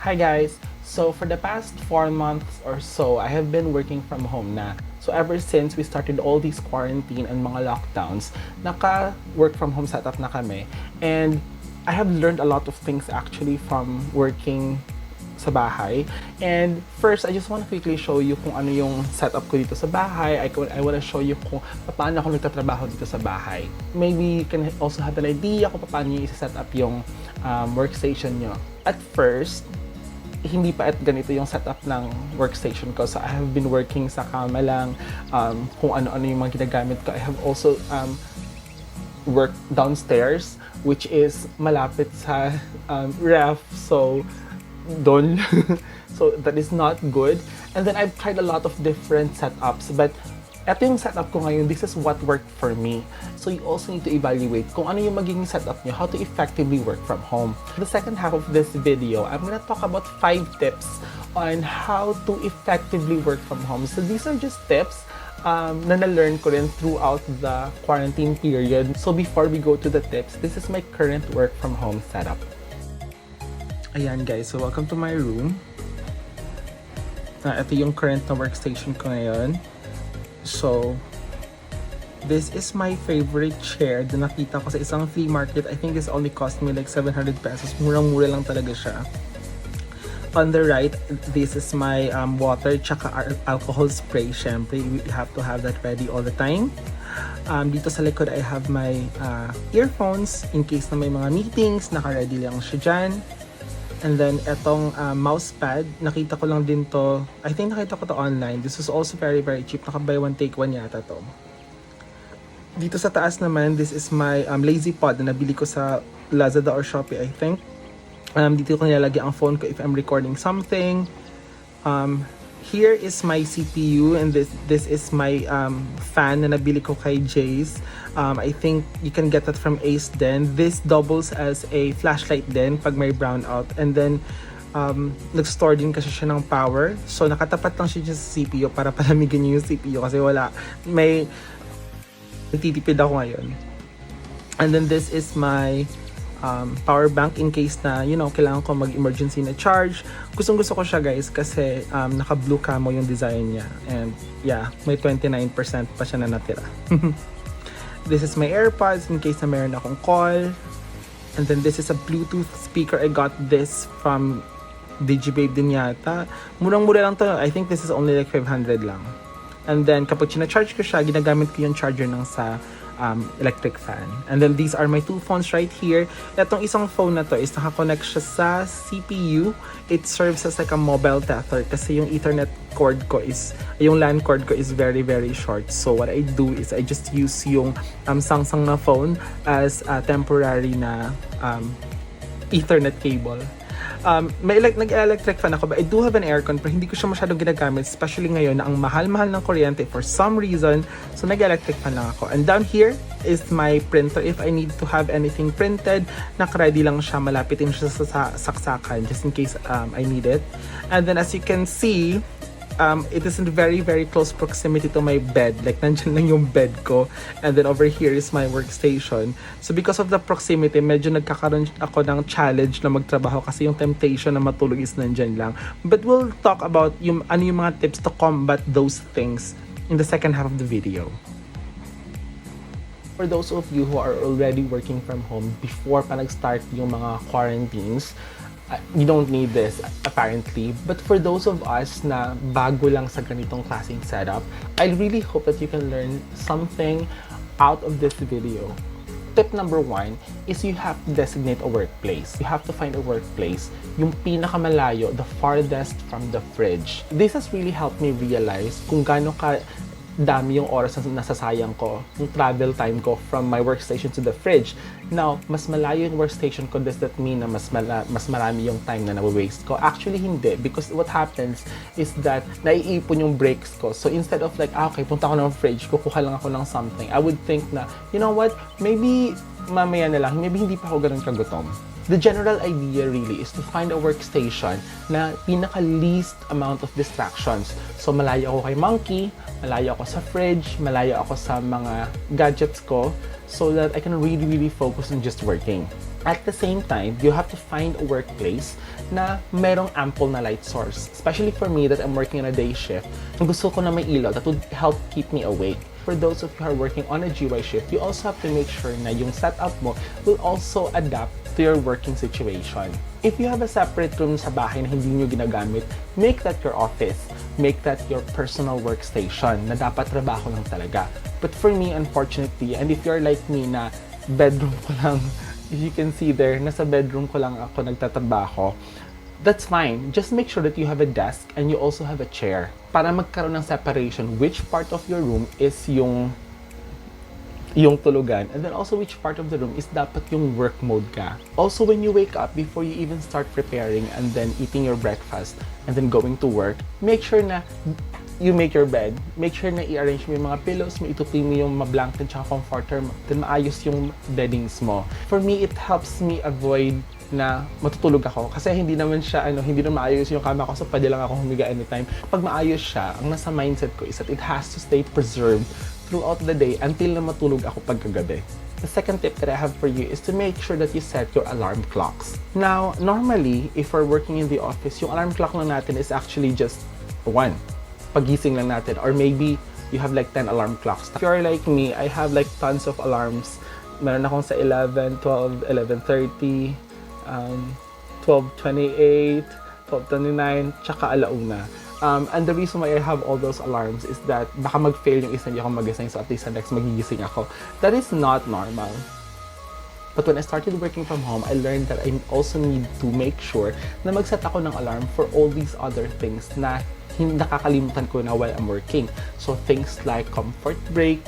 Hi guys! So for the past 4 months or so, I have been working from home na. So ever since we started all these quarantine and mga lockdowns, naka-work from home setup na kami. And I have learned a lot of things actually from working sa bahay. And first, I just want to quickly show you kung ano yung setup ko dito sa bahay. I want to show you kung paano ako nagtatrabaho dito sa bahay. Maybe you can also have an idea kung paano nyo isa-set up yung workstation nyo. At first, hindi pa at ganito yung setup ng workstation ko. So I have been working sa kama lang, kung ano-ano yung mga ginagamit ko. I have also worked downstairs, which is malapit sa ref. So, doon. So that is not good. And then I've tried a lot of different setups, but eto yung setup ko ngayon, this is what worked for me. So you also need to evaluate kung ano yung magiging setup nyo, how to effectively work from home. The second half of this video, I'm gonna talk about 5 tips on how to effectively work from home. So these are just tips na na-learn ko rin throughout the quarantine period. So before we go to the tips, this is my current work from home setup. Ayan guys, so welcome to my room. Ito yung current na workstation ko ngayon. So, this is my favorite chair na nakita ko sa isang flea market. I think this only cost me like 700 pesos. Murang-mura lang talaga siya. On the right, this is my water tsaka alcohol spray. Syempre, you have to have that ready all the time. Dito sa likod, I have my earphones in case na may mga meetings. Naka-ready lang siya dyan. And then, etong mouse pad, nakita ko lang din to. I think nakita ko to online. This is also very, very cheap. Naka-buy one, take one yata to. Dito sa taas naman, this is my lazy pod na nabili ko sa Lazada or Shopee, I think. Dito ko nilalagay ang phone ko if I'm recording something. Here is my CPU and this is my fan na nabili ko kay Jace. I think you can get that from Ace din. This doubles as a flashlight din pag may brownout. And then, nag-store din kasi siya ng power. So, nakatapat lang siya sa CPU para palamigin niyo yung CPU kasi wala. Nagtitipid ako ngayon. And then, this is my power bank in case na, kailangan ko mag-emergency na charge. Gustong-gusto ko siya guys kasi naka-blue camo yung design niya. And yeah, may 29% pa siya na natira. This is my AirPods in case na meron akong call. And then this is a Bluetooth speaker. I got this from Digibabe din yata. Murang-mura lang to. I think this is only like 500 lang. And then kapag charge ko siya, ginagamit ko yung charger ng sa electric fan. And then these are my 2 phones right here. Itong isang phone na to is nakakonect siya sa CPU. It serves as like a mobile tether kasi yung Ethernet cord ko is, yung LAN cord ko is very, very short. So what I do is I just use yung Samsung na phone as a temporary na Ethernet cable. Nag-electric fan ako, but I do have an aircon pero hindi ko siya masyadong ginagamit, especially ngayon na ang mahal-mahal ng kuryente for some reason. So nag-electric fan lang ako. And down here is my printer. If I need to have anything printed, naka-ready lang siya, malapitin siya sa saksakan just in case I need it. And then as you can see, it is in very, very close proximity to my bed. Like, nandyan lang yung bed ko. And then over here is my workstation. So because of the proximity, medyo nagkakaroon ako ng challenge na magtrabaho kasi yung temptation na matulog is nandyan lang. But we'll talk about yung mga tips to combat those things in the second half of the video. For those of you who are already working from home before pa nag-start yung mga quarantines, you don't need this apparently, but for those of us na bago lang sa ganitong klaseng setup, I really hope that you can learn something out of this video. Tip number 1 is you have to designate a workplace. You have to find a workplace yung pinakamalayo, the farthest from the fridge. This has really helped me realize kung gaano ka dami yung oras na nasasayang ko, yung travel time ko from my workstation to the fridge. Now, mas malayo yung workstation ko, does that mean na mas marami yung time na na-waste ko? Actually, hindi. Because what happens is that naiipon yung breaks ko. So, instead of like, okay, punta ako ng fridge, kukuha lang ako ng something, I would think na, you know what, maybe mamaya na lang, maybe hindi pa ako ganun kagutom. The general idea really is to find a workstation na pinaka-least amount of distractions. So, malayo ako kay Monkey, malayo ako sa fridge, malayo ako sa mga gadgets ko so that I can really, really focus on just working. At the same time, you have to find a workplace na merong ample na light source. Especially for me that I'm working on a day shift, gusto ko na may ilaw that would help keep me awake. For those of you who are working on a GY shift, you also have to make sure na yung setup mo will also adapt to your working situation. If you have a separate room sa bahay na hindi nyo ginagamit, make that your office. Make that your personal workstation na dapat trabaho lang talaga. But for me, unfortunately, and if you're like me na bedroom ko lang, if you can see there, nasa bedroom ko lang ako nagtatrabaho, that's fine. Just make sure that you have a desk and you also have a chair para magkaroon ng separation which part of your room is yung tulugan, and then also which part of the room is dapat yung work mode ka. Also, when you wake up, before you even start preparing and then eating your breakfast and then going to work, make sure na you make your bed. Make sure na i-arrange mo yung mga pillows mo, itupi mo yung mga blanket tsaka comforter mo, then maayos yung beddings mo. For me, it helps me avoid na matutulog ako kasi hindi naman siya hindi naman maayos yung kama ko, so pwede lang ako humiga anytime. Pag maayos siya, ang nasa mindset ko is that it has to stay preserved throughout the day until na matulog ako pagkagabi. The second tip that I have for you is to make sure that you set your alarm clocks. Now, normally, if we're working in the office, yung alarm clock lang natin is actually just one. Pagising lang natin, or maybe you have like 10 alarm clocks. If you're like me, I have like tons of alarms. Meron akong sa 11, 12, 11:30, 12:28, 12:29, tsaka alauna. And the reason why I have all those alarms is that baka mag-fail yung isa, hindi ako magising, so at least sa next magigising ako. That is not normal. But when I started working from home, I learned that I also need to make sure na mag-set ako ng alarm for all these other things na nakakalimutan ko na while I'm working. So things like comfort break,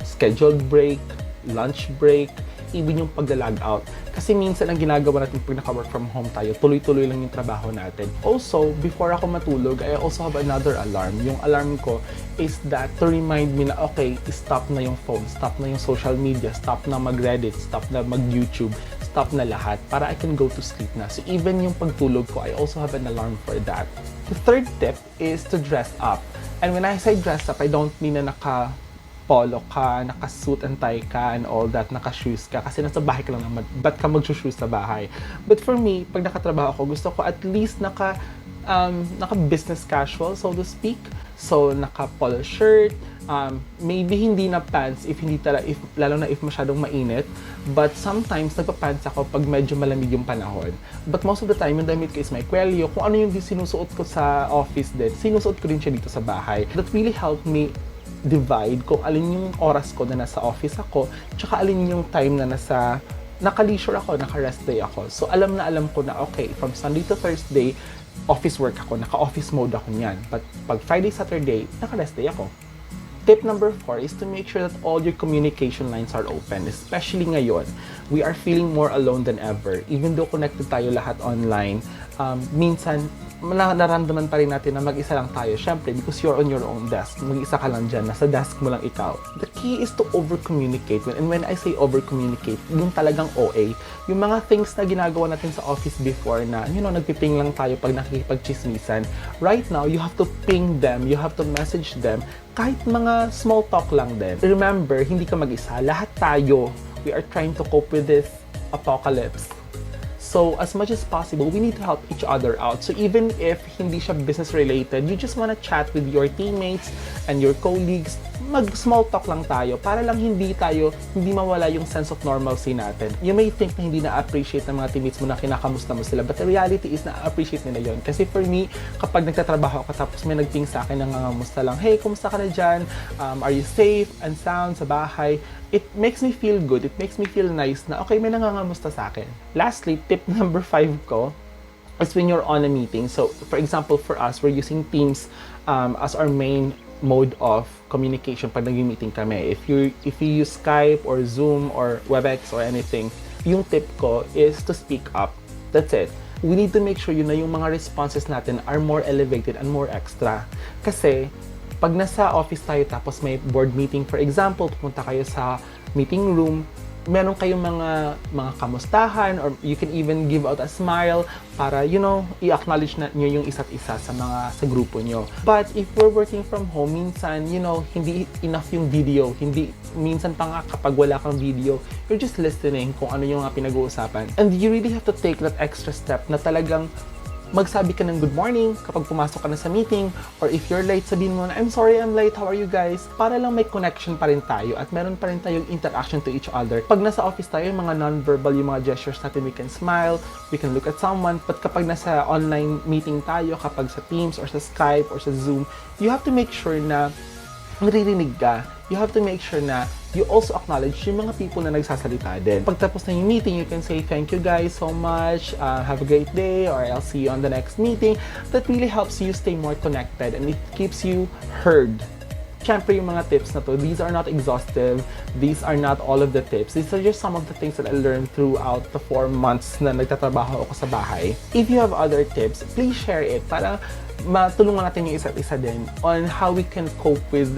scheduled break, lunch break, even yung pagla-log out. Kasi minsan ang ginagawa natin pag naka-work from home tayo, tuloy-tuloy lang yung trabaho natin. Also, before ako matulog, I also have another alarm. Yung alarm ko is that to remind me na, okay, stop na yung phone, stop na yung social media, stop na mag-Reddit, stop na mag-YouTube, stop na lahat para I can go to sleep na. So even yung pagtulog ko, I also have an alarm for that. The third tip is to dress up. And when I say dress up, I don't mean na naka-polo ka, naka-suit and tie ka, and all that, naka-shoes ka. Kasi nasa bahay ka lang naman, ba't ka mag-shoes sa bahay? But for me, pag nakatrabaho ko, gusto ko at least naka-business casual, so to speak. So, naka-polo shirt, maybe hindi na pants lalo na if masyadong mainit, but sometimes nagpa-pants ako pag medyo malamig yung panahon. But most of the time, yung damit ko is may kwelyo. Kung ano yung sinusuot ko sa office din, sinusuot ko rin siya dito sa bahay. That really helped me divide kung alin yung oras ko na nasa office ako, tsaka alin yung time na naka-leisure ako, naka-rest day ako. So alam ko na, okay, from Sunday to Thursday, office work ako, naka-office mode ako niyan. But pag Friday, Saturday, naka-rest day ako. Tip number 4 is to make sure that all your communication lines are open. Especially ngayon, we are feeling more alone than ever. Even though connected tayo lahat online, minsan, nararamdaman pa rin natin na mag-isa lang tayo. Siyempre, because you're on your own desk. Mag-isa ka lang dyan. Nasa desk mo lang ikaw. The key is to over-communicate. And when I say over-communicate, yung talagang OA. Yung mga things na ginagawa natin sa office before na, nagpiping lang tayo pag nakikipag-chismisan. Right now, you have to ping them. You have to message them. Kahit mga small talk lang din. Remember, hindi ka mag-isa. Lahat tayo, we are trying to cope with this apocalypse. So, as much as possible, we need to help each other out. So, even if hindi siya business-related, you just wanna chat with your teammates and your colleagues, mag-small talk lang tayo para lang hindi mawala yung sense of normalcy natin. You may think na hindi na-appreciate ng mga teammates mo na kinakamusta mo sila, but the reality is na-appreciate nila yon. Kasi for me, kapag nagtatrabaho ako tapos may nagping sa akin na nangangamusta lang, hey, kumusta ka na dyan? Are you safe and sound sa bahay? It makes me feel good. It makes me feel nice na, okay, may nangangamusta sa akin. Lastly, tip number 5 ko is when you're on a meeting. So, for example, for us, we're using Teams as our main mode of communication pag nag-meeting kami. If you use Skype or Zoom or WebEx or anything, yung tip ko is to speak up. That's it. We need to make sure na yung mga responses natin are more elevated and more extra. Kasi, pag nasa office tayo tapos may board meeting, for example, pupunta kayo sa meeting room, meron kayong mga kamustahan, or you can even give out a smile para, i-acknowledge na nyo yung isa't isa sa grupo nyo. But if we're working from home, minsan, hindi enough yung video. Minsan pa nga kapag wala kang video, you're just listening kung ano yung pinag-uusapan. And you really have to take that extra step na talagang magsabi ka ng good morning kapag pumasok ka na sa meeting, or if you're late, sabihin mo na, I'm sorry, I'm late, how are you guys? Para lang may connection pa rin tayo at meron pa rin tayong interaction to each other. Pag nasa office tayo, yung mga non-verbal, yung mga gestures natin, we can smile, we can look at someone, but kapag nasa online meeting tayo, kapag sa Teams or sa Skype or sa Zoom, you have to make sure na naririnig ka. You have to make sure na you also acknowledge yung mga people na nagsasalita din. Pagtapos na yung meeting, you can say, thank you guys so much, have a great day, or I'll see you on the next meeting. That really helps you stay more connected and it keeps you heard. Siyempre, yung mga tips na to, these are not exhaustive, these are not all of the tips. These are just some of the things that I learned throughout the 4 months na nagtatrabaho ako sa bahay. If you have other tips, please share it para matulungan natin yung isa't isa din on how we can cope with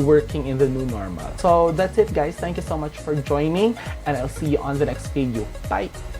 working in the new normal. So that's it guys. Thank you so much for joining and I'll see you on the next video. Bye!